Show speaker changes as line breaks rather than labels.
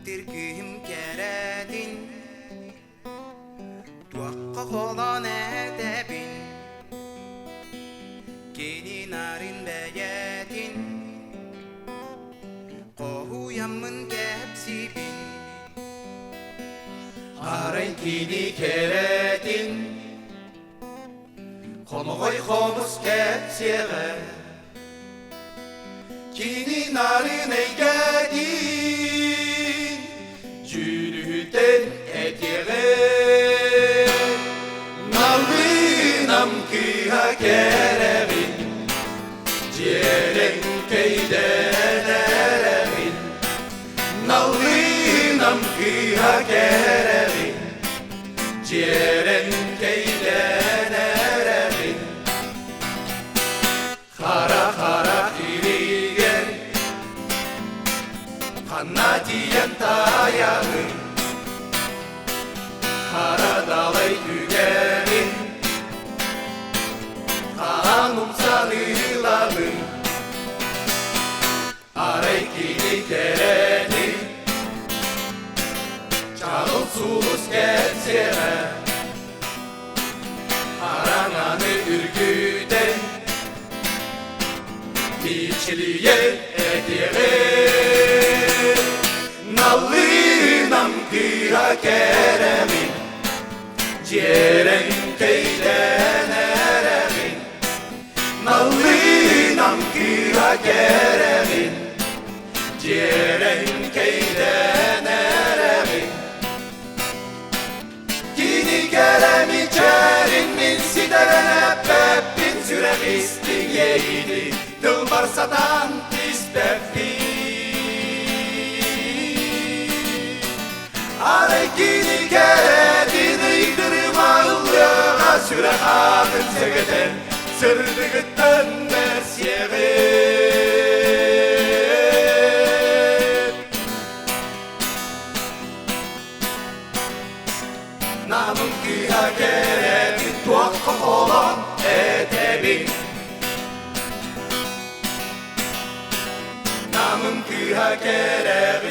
Türk'üm keredin Tuakka olan edebin Kini narin beyetin Kohuyamın kepsibin Aray kini keredin Konoy komuz kepsiye Kini narin eygedin Cürüten etire Nalvinam kıha kerevin Ciğerin keydeneremin Nalvinam kıha kerevin Ciğerin keydeneremin Kara kara irigen Kanatiyen tayağı Kara dalay tügenin Kanum sanılağı Aray kini kereni Çağıl sulus geçsene Arananı ürgüden Biçiliye edire Nallinam kıha keremin Ciğeren keydeneremin Nallinam kıha keremin Ciğeren keydeneremin Kini keremi çerin min siderene peppin Sürevisti yeydi Dılbar satan ispeppi Arekini keredin ıydırma ıllığa Süre ağın segeden Sırdıgıttan mersyeğin Namın kıha keredin Tuakkak olan edebin Namın kıha keredin